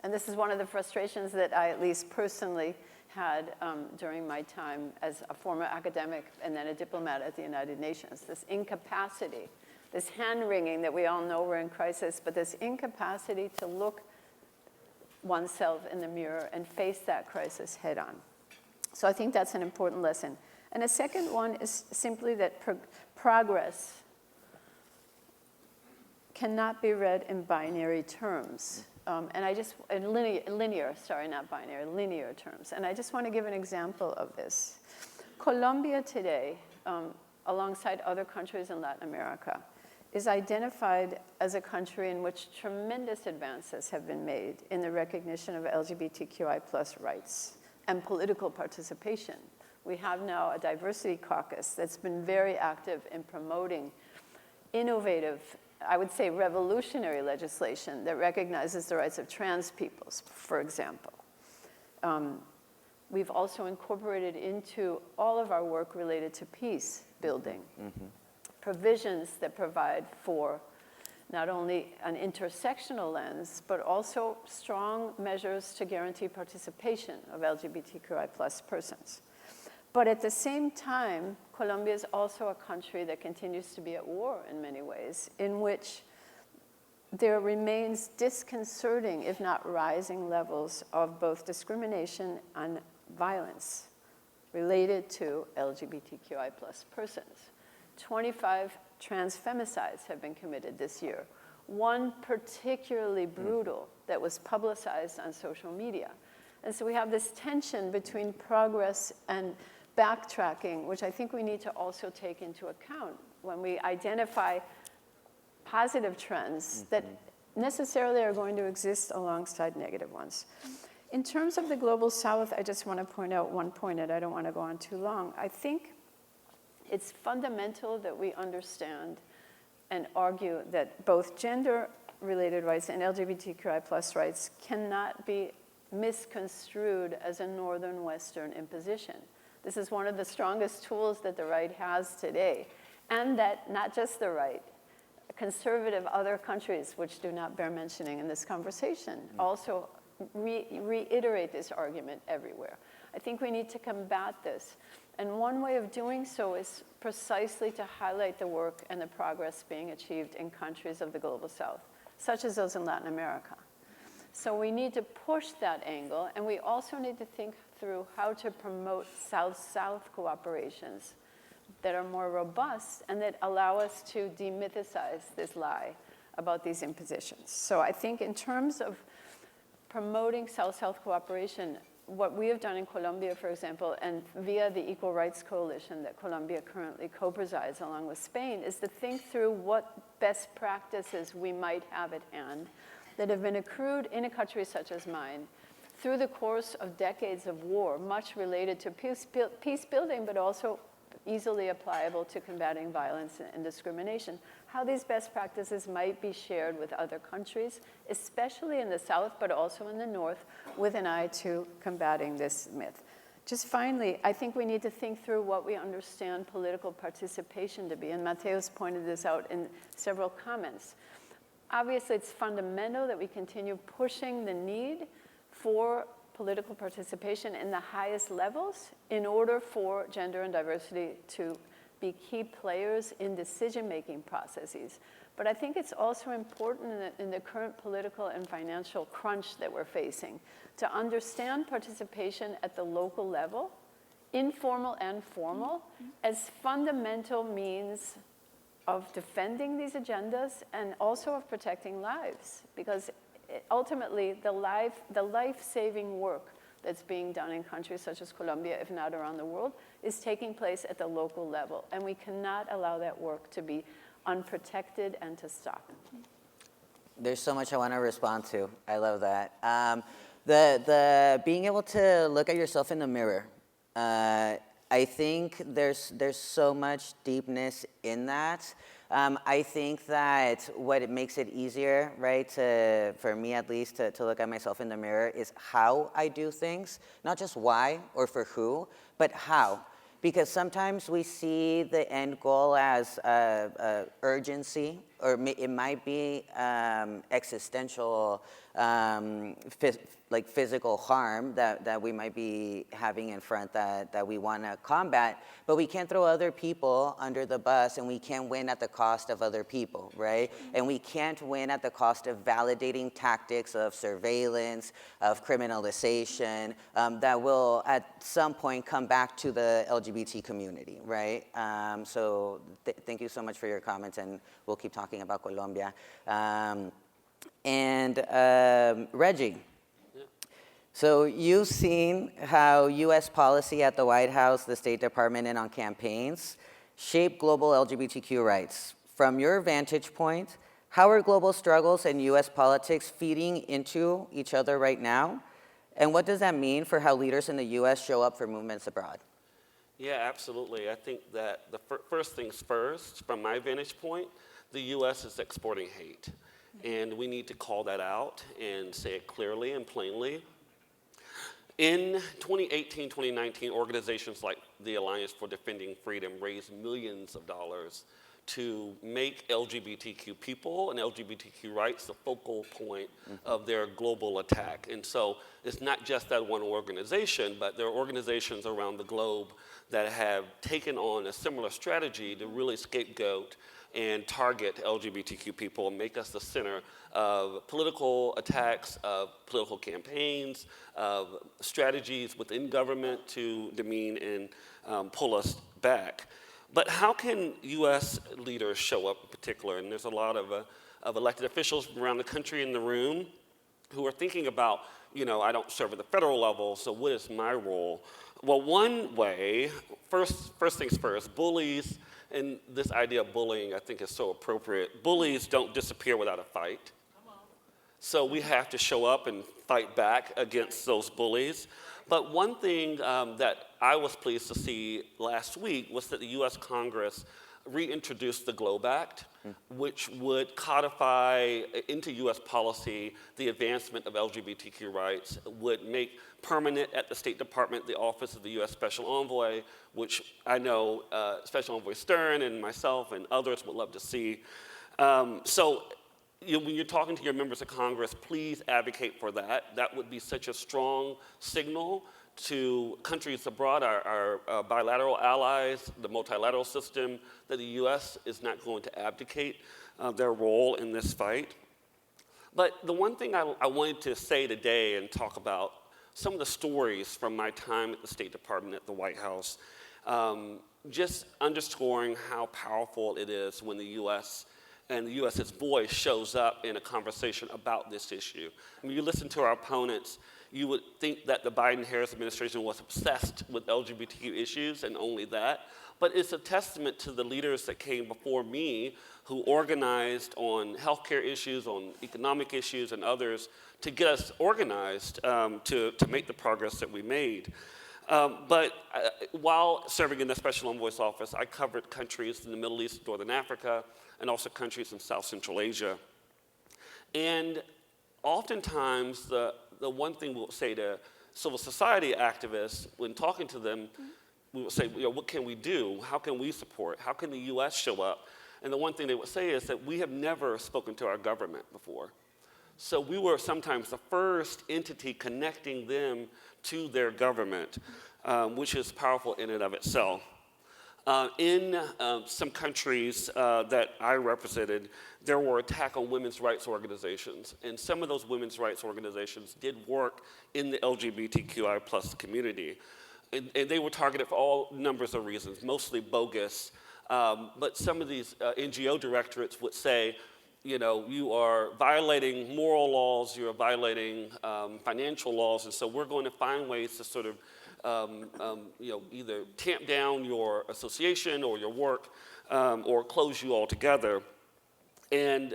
And this is one of the frustrations that I at least personally had during my time as a former academic and then a diplomat at the United Nations, this incapacity, this hand-wringing that we all know we're in crisis, but this incapacity to look oneself in the mirror and face that crisis head-on. So I think that's an important lesson. And a second one is simply that progress cannot be read in binary terms. Linear terms. And I just want to give an example of this. Colombia today, alongside other countries in Latin America, is identified as a country in which tremendous advances have been made in the recognition of LGBTQI+ rights and political participation. We have now a diversity caucus that's been very active in promoting innovative, I would say revolutionary legislation that recognizes the rights of trans peoples, for example. We've also incorporated into all of our work related to peace building provisions that provide for not only an intersectional lens, but also strong measures to guarantee participation of LGBTQI+ persons. But at the same time, Colombia is also a country that continues to be at war in many ways, in which there remains disconcerting, if not rising, levels of both discrimination and violence related to LGBTQI+ persons. 25 trans femicides have been committed this year. One particularly brutal that was publicized on social media. And so we have this tension between progress and backtracking, which I think we need to also take into account when we identify positive trends that necessarily are going to exist alongside negative ones. In terms of the Global South, I just want to point out one point, and I don't want to go on too long. I think it's fundamental that we understand and argue that both gender-related rights and LGBTQI+ rights cannot be misconstrued as a northern-western imposition. This is one of the strongest tools that the right has today, and that not just the right, conservative other countries, which do not bear mentioning in this conversation, also reiterate this argument everywhere. I think we need to combat this. And one way of doing so is precisely to highlight the work and the progress being achieved in countries of the Global South, such as those in Latin America. So we need to push that angle, and we also need to think through how to promote South-South cooperations that are more robust and that allow us to demythicize this lie about these impositions. So I think in terms of promoting South-South cooperation, what we have done in Colombia, for example, and via the Equal Rights Coalition that Colombia currently co-presides along with Spain, is to think through what best practices we might have at hand that have been accrued in a country such as mine through the course of decades of war, much related to peace building, but also easily applicable to combating violence and discrimination. How these best practices might be shared with other countries, especially in the South, but also in the North, with an eye to combating this myth. Just finally, I think we need to think through what we understand political participation to be, and Mateo's pointed this out in several comments. Obviously, it's fundamental that we continue pushing the need for political participation in the highest levels in order for gender and diversity to be key players in decision-making processes. But I think it's also important in the current political and financial crunch that we're facing to understand participation at the local level, informal and formal, as fundamental means of defending these agendas and also of protecting lives. Because ultimately, the life-saving work that's being done in countries such as Colombia, if not around the world, is taking place at the local level. And we cannot allow that work to be unprotected and to stop. There's so much I want to respond to. I love that. The being able to look at yourself in the mirror. I think there's so much deepness in that. I think that what it makes it easier, right, for me at least, to look at myself in the mirror is how I do things, not just why or for who, but how. Because sometimes we see the end goal as urgency, or it might be existential, like physical harm that we might be having in front that we want to combat, but we can't throw other people under the bus, and we can't win at the cost of other people, right? And we can't win at the cost of validating tactics of surveillance, of criminalization, that will at some point come back to the LGBT community, right? So thank you so much for your comments, and we'll keep talking about Colombia. Reggie. So you've seen how U.S. policy at the White House, the State Department, and on campaigns shape global LGBTQ rights. From your vantage point, how are global struggles and U.S. politics feeding into each other right now? And what does that mean for how leaders in the U.S. show up for movements abroad? Yeah, absolutely. I think that the first things first, from my vantage point, the U.S. is exporting hate. And we need to call that out and say it clearly and plainly. In 2018, 2019, organizations like the Alliance for Defending Freedom raised millions of dollars to make LGBTQ people and LGBTQ rights the focal point of their global attack. And so it's not just that one organization, but there are organizations around the globe that have taken on a similar strategy to really scapegoat and target LGBTQ people and make us the center of political attacks, of political campaigns, of strategies within government to demean and pull us back. But how can U.S. leaders show up in particular? And there's a lot of elected officials around the country in the room who are thinking about, I don't serve at the federal level, so what is my role? Well, one way, first things first, bullies, and this idea of bullying I think is so appropriate. Bullies don't disappear without a fight. So we have to show up and fight back against those bullies. But one thing that I was pleased to see last week was that the US Congress reintroduced the GLOBE Act, which would codify into US policy the advancement of LGBTQ rights, would make permanent at the State Department the Office of the US Special Envoy, which I know Special Envoy Stern and myself and others would love to see. So when you're talking to your members of Congress, please advocate for that. That would be such a strong signal to countries abroad, our bilateral allies, the multilateral system, that the US is not going to abdicate their role in this fight. But the one thing I wanted to say today and talk about some of the stories from my time at the State Department at the White House, just underscoring how powerful it is when the US and the US's voice shows up in a conversation about this issue. When you listen to our opponents, you would think that the Biden-Harris administration was obsessed with LGBTQ issues and only that. But it's a testament to the leaders that came before me who organized on healthcare issues, on economic issues, and others to get us organized to make the progress that we made. But while serving in the Special Envoy's office, I covered countries in the Middle East, Northern Africa, and also countries in South Central Asia. And oftentimes, the one thing we'll say to civil society activists when talking to them, we will say, what can we do? How can we support? How can the US show up? And the one thing they would say is that we have never spoken to our government before. So we were sometimes the first entity connecting them to their government, which is powerful in and of itself. In some countries that I represented, there were attacks on women's rights organizations. And some of those women's rights organizations did work in the LGBTQI plus community. And they were targeted for all numbers of reasons, mostly bogus. But some of these NGO directorates would say, you are violating moral laws, you're violating financial laws, and so we're going to find ways to sort of either tamp down your association or your work or close you altogether. And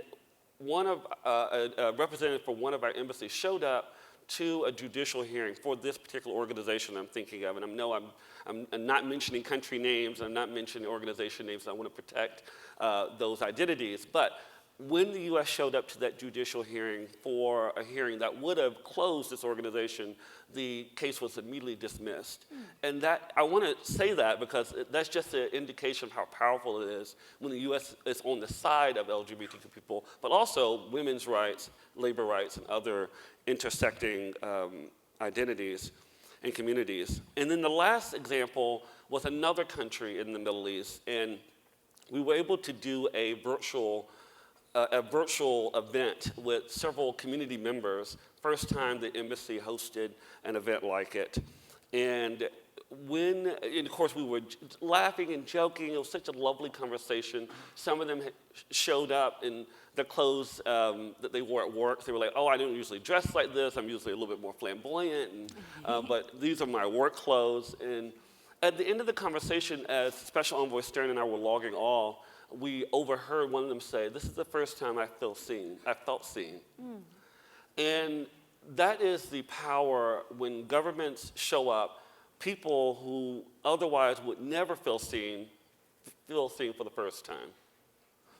a representative from one of our embassies showed up to a judicial hearing for this particular organization I'm thinking of. And I'm not mentioning country names, I'm not mentioning organization names, I want to protect those identities. But when the U.S. showed up to that judicial hearing for a hearing that would have closed this organization, the case was immediately dismissed. And that, I want to say that because that's just an indication of how powerful it is when the U.S. is on the side of LGBTQ people, but also women's rights, labor rights, and other intersecting identities and communities. And then the last example was another country in the Middle East, and we were able to do a virtual event with several community members. First time the embassy hosted an event like it. And of course we were laughing and joking, it was such a lovely conversation. Some of them showed up in the clothes that they wore at work. They were like, oh, I don't usually dress like this, I'm usually a little bit more flamboyant, but these are my work clothes. And at the end of the conversation, as Special Envoy Stern and I were logging off, we overheard one of them say, this is the first time I felt seen. And that is the power when governments show up, people who otherwise would never feel seen for the first time.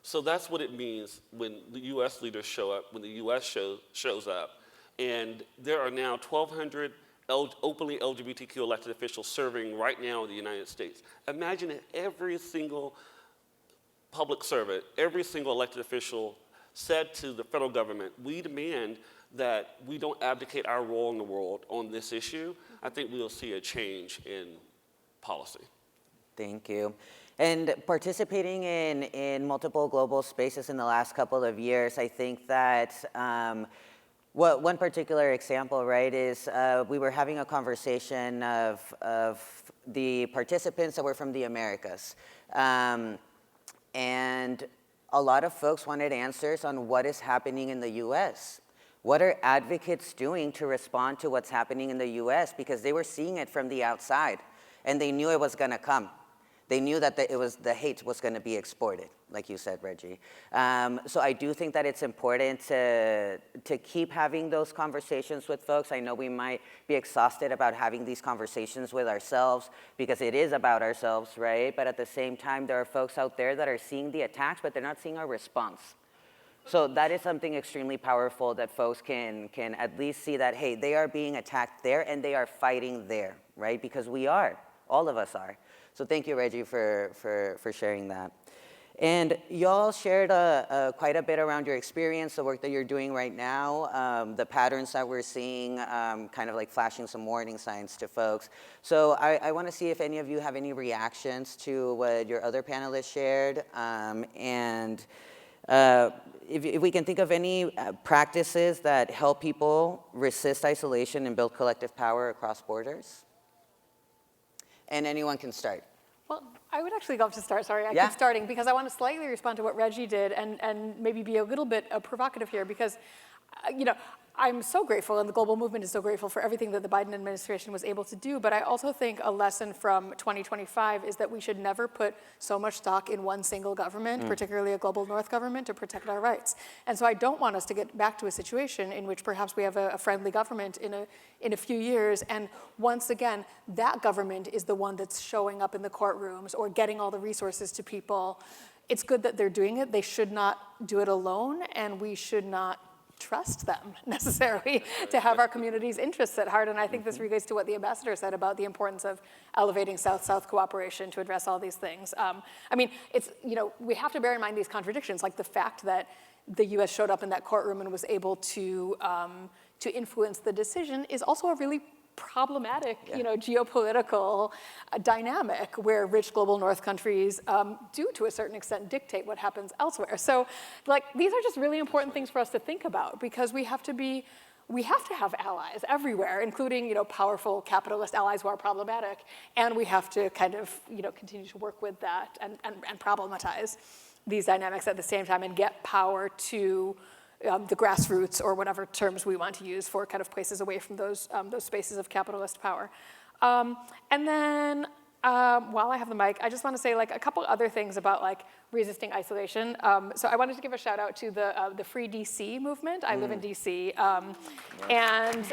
So that's what it means when the U.S. leaders show up, when the U.S. shows up. And there are now 1,200 openly LGBTQ elected officials serving right now in the United States. Imagine if every single public servant, every single elected official said to the federal government, we demand that we don't abdicate our role in the world on this issue. I think we'll see a change in policy. Thank you. And participating in multiple global spaces in the last couple of years, I think that one particular example, right, is we were having a conversation of the participants that were from the Americas. And a lot of folks wanted answers on what is happening in the US. What are advocates doing to respond to what's happening in the US? Because they were seeing it from the outside, and they knew it was gonna come. They knew that the hate was gonna be exported, like you said, Reggie. So I do think that it's important to keep having those conversations with folks. I know we might be exhausted about having these conversations with ourselves because it is about ourselves, right? But at the same time, there are folks out there that are seeing the attacks, but they're not seeing our response. So that is something extremely powerful that folks can at least see that, hey, they are being attacked there and they are fighting there, right? Because we are, all of us are. So thank you, Reggie, for sharing that. And y'all shared quite a bit around your experience, the work that you're doing right now, the patterns that we're seeing, kind of like flashing some warning signs to folks. So I want to see if any of you have any reactions to what your other panelists shared, and if we can think of any practices that help people resist isolation and build collective power across borders. And anyone can start. Well, I would actually love to start. Sorry, I Yeah. keep starting because I want to slightly respond to what Reggie did and maybe be a little bit provocative here because, I'm so grateful and the global movement is so grateful for everything that the Biden administration was able to do, but I also think a lesson from 2025 is that we should never put so much stock in one single government, particularly a global North government, to protect our rights. And so I don't want us to get back to a situation in which perhaps we have a friendly government in a few years, and once again, that government is the one that's showing up in the courtrooms or getting all the resources to people. It's good that they're doing it. They should not do it alone, and we should not trust them necessarily to have our community's interests at heart. And I think this relates to what the ambassador said about the importance of elevating South-South cooperation to address all these things. It's, we have to bear in mind these contradictions, like the fact that the US showed up in that courtroom and was able to influence the decision is also a really problematic, geopolitical dynamic where rich global North countries do, to a certain extent, dictate what happens elsewhere. So, these are just really important things for us to think about because we have to have allies everywhere, including, powerful capitalist allies who are problematic, and we have to kind of, continue to work with that and problematize. these dynamics at the same time and get power to the grassroots, or whatever terms we want to use for kind of places away from those spaces of capitalist power. And then while I have the mic, I just want to say like a couple other things about like resisting isolation. So I wanted to give a shout out to the Free DC movement. I live in DC, and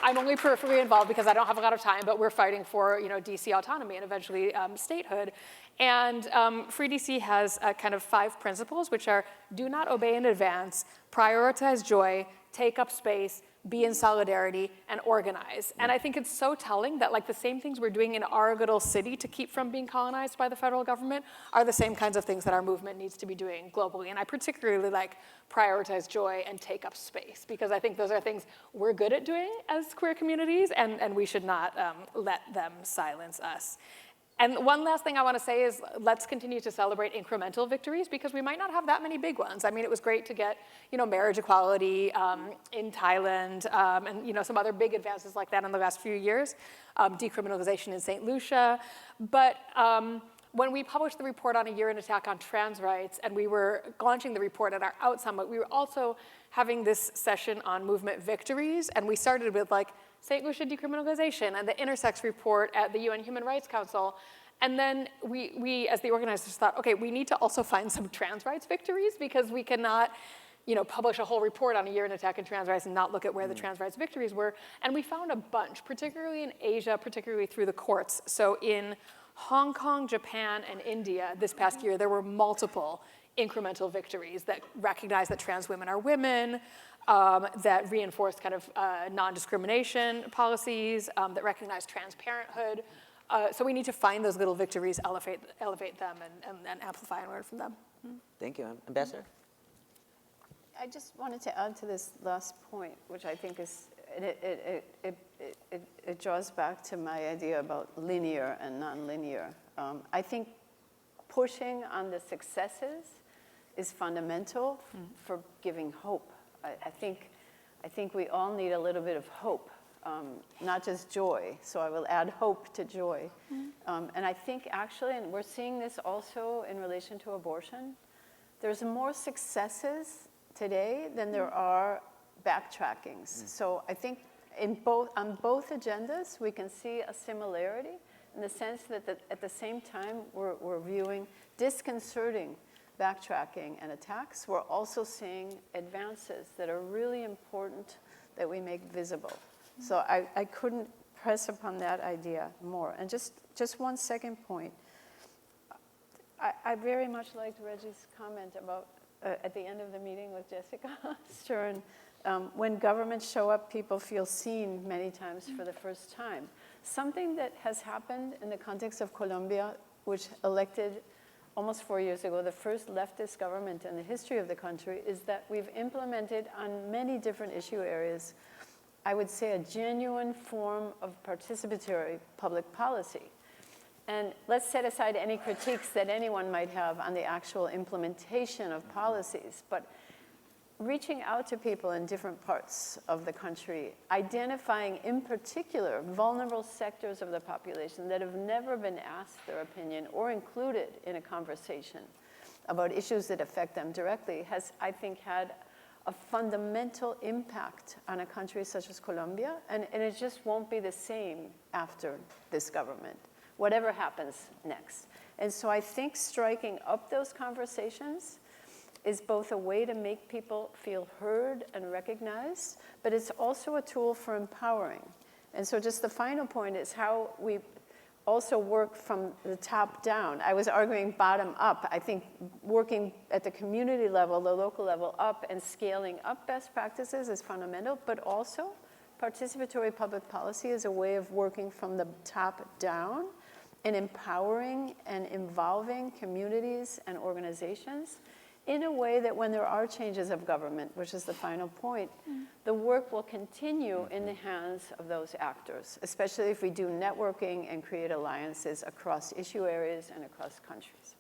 I'm only peripherally involved because I don't have a lot of time, but we're fighting for DC autonomy and eventually statehood. And Free DC has kind of 5 principles, which are: do not obey in advance, prioritize joy, take up space, be in solidarity, and organize. And I think it's so telling that like the same things we're doing in our little city to keep from being colonized by the federal government are the same kinds of things that our movement needs to be doing globally. And I particularly like prioritize joy and take up space, because I think those are things we're good at doing as queer communities, and we should not let them silence us. And one last thing I want to say is let's continue to celebrate incremental victories, because we might not have that many big ones. I mean, it was great to get marriage equality in Thailand, and some other big advances like that in the last few years, decriminalization in St. Lucia. But when we published the report on a year in attack on trans rights, and we were launching the report at our Out Summit, we were also having this session on movement victories, and we started with like St. Lucia decriminalization and the intersex report at the UN Human Rights Council. And then we as the organizers thought, okay, we need to also find some trans rights victories, because we cannot publish a whole report on a year in attack on trans rights and not look at where the trans rights victories were. And we found a bunch, particularly in Asia, particularly through the courts. So in Hong Kong, Japan, and India this past year, there were multiple incremental victories that recognize that trans women are women, that reinforce kind of non-discrimination policies, that recognize trans parenthood. So we need to find those little victories, elevate them, and amplify and learn from them. Thank you. Ambassador? I just wanted to add to this last point, which I think is, it draws back to my idea about linear and non-linear. I think pushing on the successes is fundamental for giving hope. I think we all need a little bit of hope, not just joy. So I will add hope to joy. And I think actually, and we're seeing this also in relation to abortion, there's more successes today than there are backtrackings. So I think on both agendas, we can see a similarity in the sense that at the same time we're viewing disconcerting backtracking and attacks. We're also seeing advances that are really important that we make visible. So I couldn't press upon that idea more. And just one second point. I very much liked Reggie's comment about at the end of the meeting with Jessica Stern, when governments show up, people feel seen many times for the first time. Something that has happened in the context of Colombia, which elected almost 4 years ago the first leftist government in the history of the country, is that we've implemented on many different issue areas, I would say, a genuine form of participatory public policy. And let's set aside any critiques that anyone might have on the actual implementation of policies, but reaching out to people in different parts of the country, identifying in particular vulnerable sectors of the population that have never been asked their opinion or included in a conversation about issues that affect them directly, has, I think, had a fundamental impact on a country such as Colombia, and it just won't be the same after this government, whatever happens next. And so I think striking up those conversations is both a way to make people feel heard and recognized, but it's also a tool for empowering. And so just the final point is how we also work from the top down. I was arguing bottom up. I think working at the community level, the local level up, and scaling up best practices is fundamental, but also participatory public policy is a way of working from the top down and empowering and involving communities and organizations in a way that when there are changes of government, which is the final point, the work will continue in the hands of those actors, especially if we do networking and create alliances across issue areas and across countries.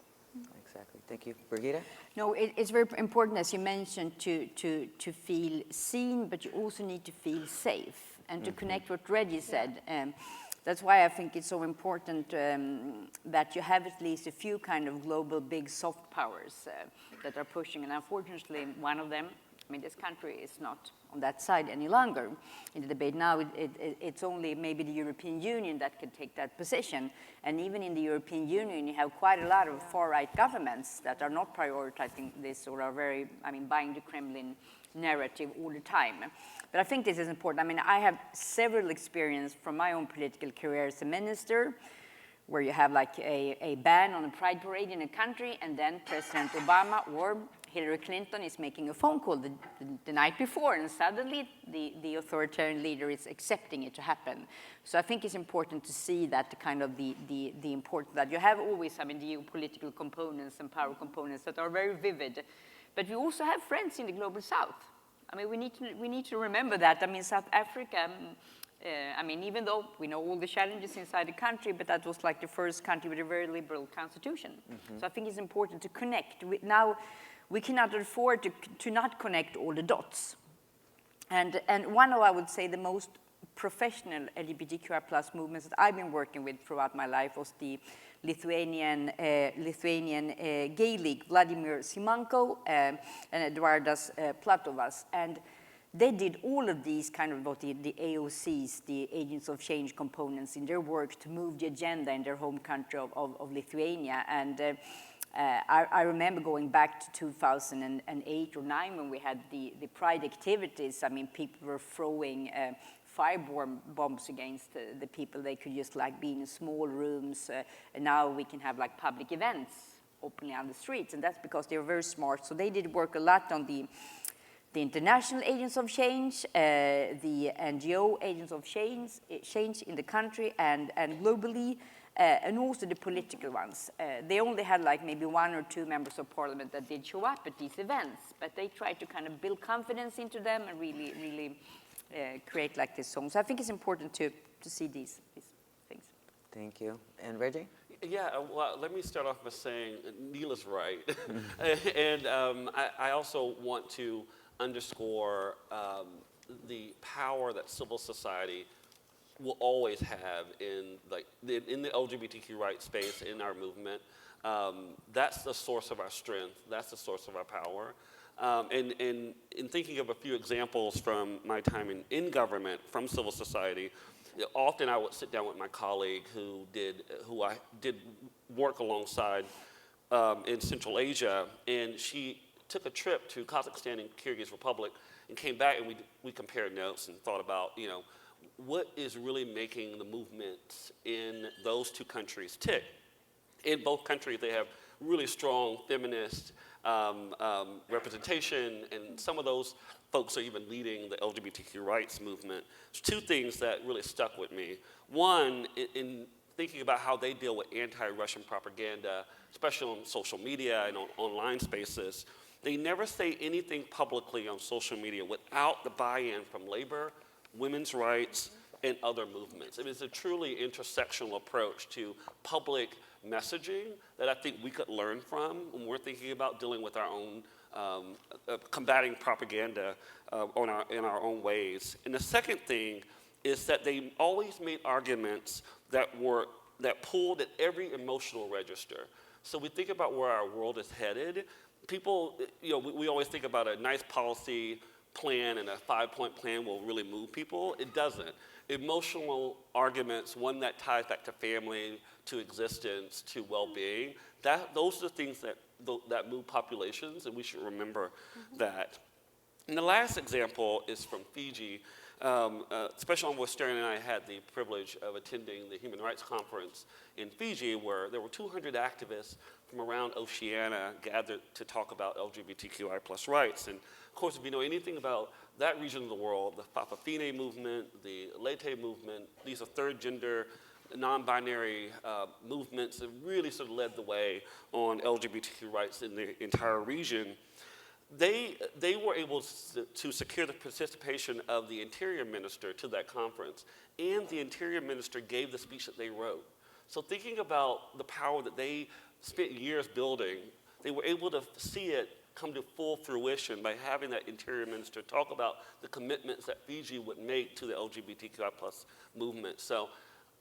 Exactly. Thank you. Birgitta? No, it's very important, as you mentioned, to feel seen, but you also need to feel safe and to connect what Reggie said. that's why I think it's so important that you have at least a few kind of global big soft powers that are pushing. And unfortunately, one of them, I mean, this country is not on that side any longer in the debate. Now it's only maybe the European Union that can take that position. And even in the European Union, you have quite a lot of far-right governments that are not prioritizing this or are very, I mean, buying the Kremlin narrative all the time. But I think this is important. I mean, I have several experience from my own political career as a minister, where you have like a ban on a pride parade in a country, and then President Obama or Hillary Clinton is making a phone call the night before, and suddenly the authoritarian leader is accepting it to happen. So I think it's important to see that the kind of the importance that you have always, I mean, geopolitical components and power components that are very vivid. But we also have friends in the global south. I mean, we need to remember that. I mean, South Africa, I mean, even though we know all the challenges inside the country, but that was like the first country with a very liberal constitution. Mm-hmm. So I think it's important to connect. Now, we cannot afford to not connect all the dots. And one of, I would say, the most professional LGBTQI plus movements that I've been working with throughout my life was the Lithuanian gay league, Vladimir Simanko and Eduardas Platovas. And they did all of these kind of the AOCs, the Agents of Change components in their work to move the agenda in their home country of Lithuania. And I remember going back to 2008 or 9 when we had the Pride activities. I mean, people were throwing firebomb bombs against the people. They could just like be in small rooms. And now we can have like public events openly on the streets. And that's because they were very smart. So they did work a lot on the international agents of change, the NGO agents of change in the country and globally, and also the political ones. They only had like maybe 1 or 2 members of parliament that did show up at these events, but they tried to kind of build confidence into them and really create like this song. So I think it's important to see these things. Thank you. And Reggie? Yeah, well, let me start off by saying Neela's right. And I also want to underscore the power that civil society will always have in the LGBTQ rights space, in our movement. That's the source of our strength. That's the source of our power. And in thinking of a few examples from my time in government, from civil society, often I would sit down with my colleague who I did work alongside in Central Asia, and she took a trip to Kazakhstan and Kyrgyz Republic and came back, and we compared notes and thought about, what is really making the movements in those 2 countries tick. In both countries, they have really strong feminist representation, and some of those folks are even leading the LGBTQ rights movement. There's 2 things that really stuck with me. One, in thinking about how they deal with anti-Russian propaganda, especially on social media and on online spaces, they never say anything publicly on social media without the buy-in from labor, women's rights, and other movements. It is a truly intersectional approach to public messaging that I think we could learn from when we're thinking about dealing with our own, combating propaganda in our own ways. And the second thing is that they always made arguments that pulled at every emotional register. So we think about where our world is headed. People, we always think about a nice policy plan and a 5-point plan will really move people. It doesn't. Emotional arguments, one that ties back to family, to existence, to well-being, those are the things that move populations, and we should remember that. And the last example is from Fiji. Special Envoy Stern and I had the privilege of attending the Human Rights Conference in Fiji, where there were 200 activists from around Oceania gathered to talk about LGBTQI plus rights. And of course, if you know anything about that region of the world, the Fa'afafine movement, the Leyte movement, these are third gender, non-binary movements that really sort of led the way on LGBTQ rights in the entire region. They were able to secure the participation of the Interior Minister to that conference, and the Interior Minister gave the speech that they wrote. So thinking about the power that they spent years building, they were able to see it come to full fruition by having that Interior Minister talk about the commitments that Fiji would make to the LGBTQI plus movement. So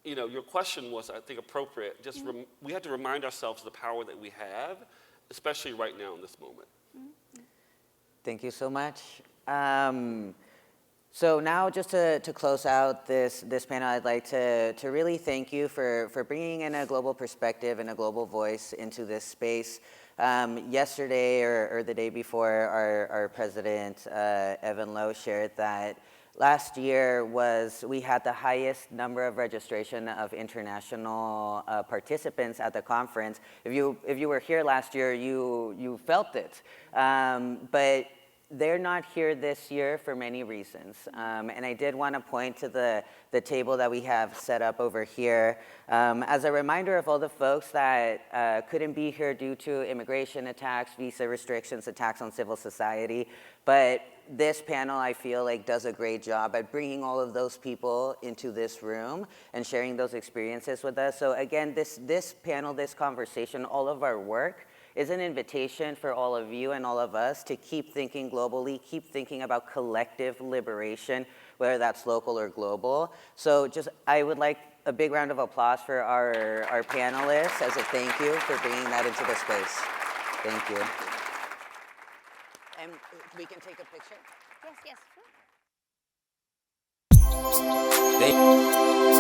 your question was, I think, appropriate. Just we have to remind ourselves of the power that we have, especially right now in this moment. Thank you so much. So now, just to close out this panel, I'd like to really thank you for bringing in a global perspective and a global voice into this space. Yesterday or the day before, our president, Evan Lowe, shared that last year we had the highest number of registration of international participants at the conference. If you were here last year, you felt it. But they're not here this year for many reasons. And I did want to point to the table that we have set up over here as a reminder of all the folks that couldn't be here due to immigration attacks, visa restrictions, attacks on civil society. But this panel, I feel like, does a great job at bringing all of those people into this room and sharing those experiences with us. So again, this panel, this conversation, all of our work is an invitation for all of you and all of us to keep thinking globally, keep thinking about collective liberation, whether that's local or global. So I would like a big round of applause for our panelists as a thank you for bringing that into the space. Thank you. And we can take a picture? Yes, yes, sure. Thank you.